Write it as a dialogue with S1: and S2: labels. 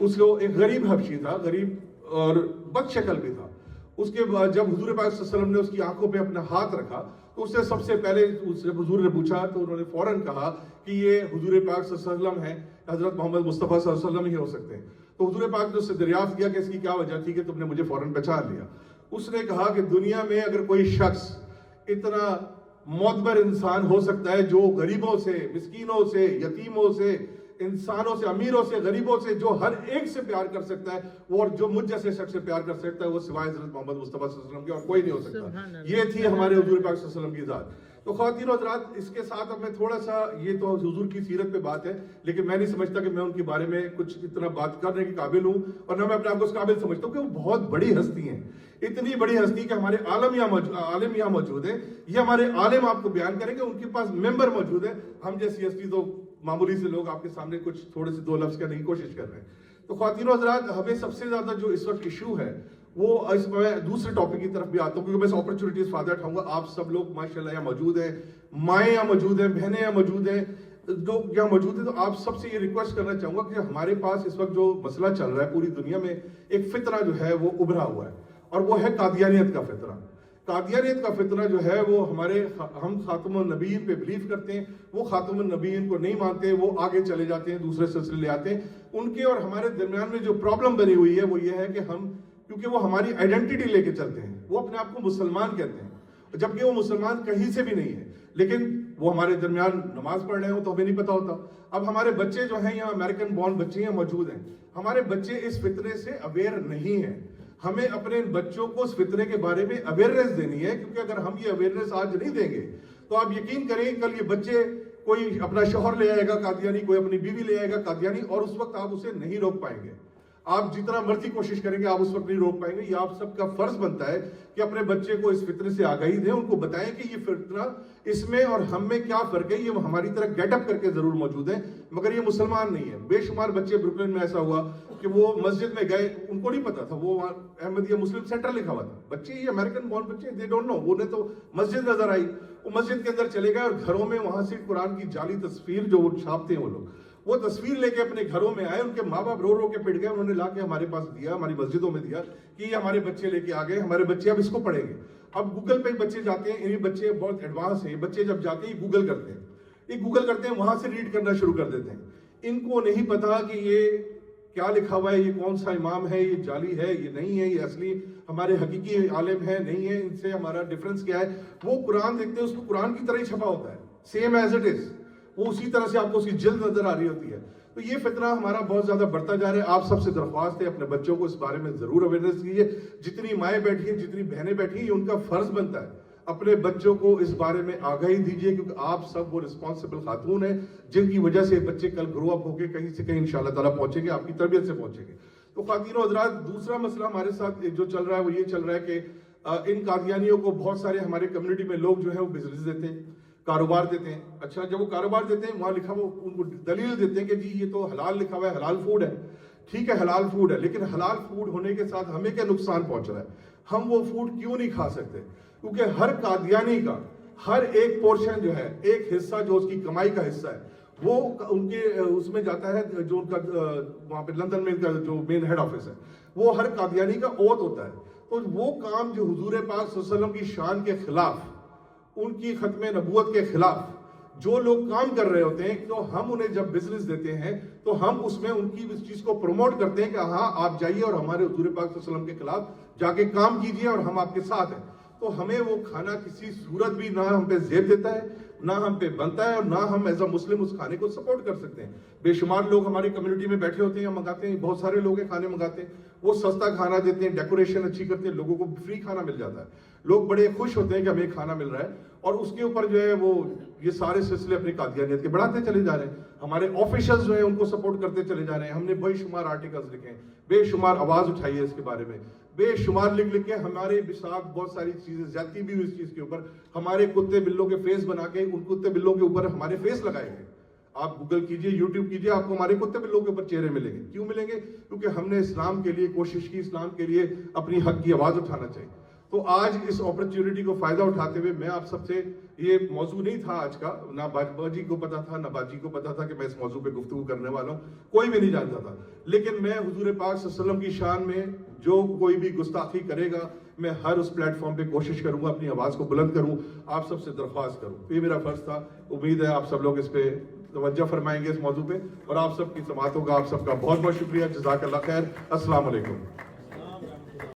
S1: اس کو ایک غریب حبشی تھا, غریب اور بد شکل بھی تھا. اس کے بعد جب حضور پاک صلی اللہ علیہ وسلم نے اس کی آنکھوں پہ اپنا ہاتھ رکھا تو اس سے سب سے پہلے حضور نے پوچھا تو انہوں نے فوراً کہا کہ یہ حضور پاک صلی اللہ علیہ وسلم ہے, حضرت محمد مصطفیٰ صلی اللہ علیہ وسلم ہی ہو سکتے ہیں. تو حضور پاک نے اس سے دریافت کیا کہ اس کی کیا وجہ تھی کہ تم نے مجھے فوراً پہچان لیا. اس نے کہا کہ دنیا میں اگر کوئی شخص اتنا معتبر انسان ہو سکتا ہے جو غریبوں سے, مسکینوں سے, یتیموں سے, انسانوں سے, امیروں سے, غریبوں سے, جو ہر ایک سے پیار کر سکتا ہے, وہ اور جو مجھ جیسے شخص سے پیار کر سکتا ہے, وہ سوائے حضرت محمد مصطفیٰ صلی اللہ علیہ وسلم کے اور کوئی نہیں ہو سکتا. یہ تھی ہمارے حضور پاک صلی اللہ علیہ وسلم کی ذات. تو خواتین و حضرات, اس کے ساتھ اب میں تھوڑا سا, یہ تو حضور کی سیرت پہ بات ہے, لیکن میں نہیں سمجھتا کہ میں ان کے بارے میں کچھ اتنا بات کرنے کے قابل ہوں, اور نہ میں اپنے آپ کو اس قابل سمجھتا ہوں کہ وہ بہت بڑی ہستی ہیں, اتنی بڑی ہستی کہ ہمارے عالم یہاں موجود ہیں. یہ ہمارے عالم آپ کو بیان کریں گے, ان کے پاس ممبر موجود ہیں. ہم جیسی ہستی تو معمولی سے لوگ آپ کے سامنے کچھ تھوڑے سے دو لفظ کرنے کی کوشش کر رہے ہیں. تو خواتین و حضرات, ہمیں سب سے زیادہ جو اس وقت ایشو ہے وہ, اس میں دوسرے ٹاپک کی طرف بھی آتا ہوں کیونکہ میں اس اپرچونیٹیز فائدہ اٹھاؤں گا. آپ سب لوگ ماشاءاللہ یہاں موجود ہیں, مائیں یہاں موجود ہیں, بہنیں یہاں موجود ہیں, لوگ یہاں موجود ہیں. تو آپ سب سے یہ ریکویسٹ کرنا چاہوں گا کہ ہمارے پاس اس وقت جو مسئلہ چل رہا ہے پوری دنیا میں, ایک فتنہ جو ہے وہ ابھرا ہوا ہے, اور وہ ہے قادیانیت کا فتنہ. قادیانیت کا فتنہ جو ہے وہ ہم خاتم النبیین پہ بلیو کرتے ہیں, وہ خاتم النبیین کو نہیں مانتے, وہ آگے چلے جاتے ہیں, دوسرے سلسلے لے آتے ہیں. ان کے اور ہمارے درمیان میں جو پرابلم بنی ہوئی ہے وہ یہ ہے کہ ہم, کیونکہ وہ ہماری آئیڈینٹی لے کے چلتے ہیں, وہ اپنے آپ کو مسلمان کہتے ہیں, جبکہ وہ مسلمان کہیں سے بھی نہیں ہے, لیکن وہ ہمارے درمیان نماز پڑھ رہے ہوں تو ہمیں نہیں پتا ہوتا. اب ہمارے بچے جو ہیں یہاں امریکن بورن بچے یہاں موجود ہیں, ہمارے بچے اس فتنے سے اویئر نہیں ہیں. ہمیں اپنے بچوں کو اس فتنے کے بارے میں اویئرنیس دینی ہے, کیونکہ اگر ہم یہ اویئرنیس آج نہیں دیں گے تو آپ یقین کریں کل یہ بچے, کوئی اپنا شوہر لے آئے گا قادیانی, کوئی اپنی بیوی لے آئے گا قادیانی, اور اس وقت آپ اسے نہیں روک پائیں گے. آپ جتنا مرضی کوشش کریں گے آپ اس وقت نہیں روک پائیں گے. یہ آپ سب کا فرض بنتا ہے کہ اپنے بچے کو اس فتنے سے آگاہی دیں, ان کو بتائیں کہ یہ فتنہ اس میں اور ہم میں کیا فرق ہے. یہ ہماری طرح گیٹ اپ کر کے ضرور موجود ہیں مگر یہ مسلمان نہیں ہے. بے شمار بچے بروکلن میں ایسا ہوا کہ وہ مسجد میں گئے, ان کو نہیں پتا تھا, وہ احمدیہ مسلم سینٹر لکھا ہوا تھا. بچے یہ امریکن بورن بچے, دے ڈونٹ نو, انہیں تو مسجد نظر آئی, وہ مسجد کے اندر چلے گئے اور گھروں میں وہاں سے قرآن کی جعلی تصویر جو وہ چھاپتے ہیں وہ لوگ, وہ تصویر لے کے اپنے گھروں میں آئے. ان کے ماں باپ رو رو کے پٹ گئے, انہوں نے لا کے ہمارے پاس دیا, ہماری مسجدوں میں دیا کہ یہ ہمارے بچے لے کے آ گئے, ہمارے بچے اب اس کو پڑھیں گے. اب گوگل پہ بچے جاتے ہیں, انہیں بچے بہت ایڈوانس ہیں, بچے جب جاتے ہیں گوگل کرتے ہیں, یہ گوگل کرتے ہیں, وہاں سے ریڈ کرنا شروع کر دیتے ہیں. ان کو نہیں پتا کہ یہ کیا لکھا ہوا ہے, یہ کون سا امام ہے, یہ جعلی ہے, یہ نہیں ہے, یہ اصلی ہمارے حقیقی عالم ہے, نہیں ہے, ان سے ہمارا ڈفرنس کیا ہے. وہ قرآن دیکھتے ہیں, اس کو قرآن کی طرح ہی چھپا ہوتا ہے, سیم ایز اٹ از, وہ اسی طرح سے آپ کو اس کی جلد نظر آ رہی ہوتی ہے. تو یہ فتنہ ہمارا بہت زیادہ بڑھتا جا رہا ہے. آپ سب سے درخواست ہے اپنے بچوں کو اس بارے میں ضرور اویئرنیس کیجیے. جتنی مائیں بیٹھی ہیں, جتنی بہنیں بیٹھی ہیں, ان کا فرض بنتا ہے اپنے بچوں کو اس بارے میں آگاہی دیجیے, کیونکہ آپ سب وہ رسپانسبل خاتون ہیں جن کی وجہ سے بچے کل گرو اپ ہو کے کہیں سے کہیں انشاءاللہ تعالیٰ پہنچیں گے, آپ کی تربیت سے پہنچیں گے. تو خواتین و حضرات, دوسرا مسئلہ ہمارے ساتھ جو چل رہا ہے وہ یہ چل رہا ہے کہ ان قادیانیوں کو بہت سارے ہمارے کمیونٹی میں لوگ جو ہیں وہ بزنس دیتے ہیں, کاروبار دیتے ہیں. اچھا, جب وہ کاروبار دیتے ہیں وہاں لکھا وہ ان کو دلیل دیتے ہیں کہ جی یہ تو حلال لکھا ہوا ہے, حلال فوڈ ہے. ٹھیک ہے, حلال فوڈ ہے, لیکن حلال فوڈ ہونے کے ساتھ ہمیں کیا نقصان پہنچ رہا ہے؟ ہم وہ فوڈ کیوں نہیں کھا سکتے؟ کیونکہ ہر قادیانی کا ہر ایک پورشن جو ہے, ایک حصہ جو اس کی کمائی کا حصہ ہے, وہ ان کے اس میں جاتا ہے, جو ان کا وہاں پہ لندن میں ان کا جو مین ہیڈ آفس ہے, وہ ہر قادیانی کا اوت ہوتا ہے. تو وہ کام جو حضور پاک صلی اللہ علیہ وسلم کی شان کے خلاف, ان کی ختم نبوت کے خلاف جو لوگ کام کر رہے ہوتے ہیں, تو ہم انہیں جب بزنس دیتے ہیں تو ہم اس میں ان کی اس چیز کو پروموٹ کرتے ہیں کہ ہاں آپ جائیے اور ہمارے حضور پاک صلی اللہ علیہ وسلم کے خلاف جا کے کام کیجیے اور ہم آپ کے ساتھ ہیں. تو ہمیں وہ کھانا کسی صورت بھی نہ ہم پہ زیب دیتا ہے, نہ ہم پہ بنتا ہے, اور نہ ہم ایز اے مسلم اس کھانے کو سپورٹ کر سکتے ہیں. بے شمار لوگ ہماری کمیونٹی میں بیٹھے ہوتے ہیں, منگاتے ہیں, بہت سارے لوگ ہیں کھانے منگاتے ہیں, وہ سستا کھانا دیتے ہیں, ڈیکوریشن اچھی کرتے ہیں, لوگوں کو فری کھانا مل جاتا ہے, لوگ بڑے خوش ہوتے ہیں کہ ہمیں کھانا مل رہا ہے, اور اس کے اوپر جو ہے وہ یہ سارے سلسلے اپنی قادیانیت کے بڑھاتے چلے جا رہے ہیں. ہمارے آفیشلز جو ہیں ان کو سپورٹ کرتے چلے جا رہے ہیں. ہم نے بے شمار آرٹیکلز لکھے ہیں, بے شمار آواز اٹھائی ہے اس کے بارے میں, بے شمار لکھ کے ہمارے ساتھ بہت ساری چیزیں زیادتی بھی ہوئی اس چیز کے اوپر. ہمارے کتے بلوں کے فیس بنا کے ان کتے بلوں کے اوپر ہمارے فیس لگائے گئے. آپ گوگل کیجئے, یوٹیوب کیجئے, آپ کو ہمارے کتے بلوں کے اوپر چہرے ملیں گے. کیوں ملیں گے؟ کیونکہ ہم نے اسلام کے لیے کوشش کی, اسلام کے لیے اپنی حق کی آواز اٹھانا چاہیے. تو آج اس اپرچونٹی کو فائدہ اٹھاتے ہوئے میں آپ سب سے, یہ موضوع نہیں تھا آج کا, نہ باجی جی کو پتا تھا نہ باجی کو پتا تھا کہ میں اس موضوع پہ گفتگو کرنے والا ہوں, کوئی بھی نہیں جانتا تھا, لیکن میں حضور پاک صلی اللہ علیہ وسلم کی شان میں جو کوئی بھی گستاخی کرے گا میں ہر اس پلیٹ فارم پہ کوشش کروں گا اپنی آواز کو بلند کروں, آپ سب سے درخواست کروں, یہ میرا فرض تھا. امید ہے آپ سب لوگ اس پہ توجہ فرمائیں گے اس موضوع پہ, اور آپ سب کی سماعتوں کا آپ سب کا بہت بہت شکریہ. جزاک اللہ خیر. السلام علیکم.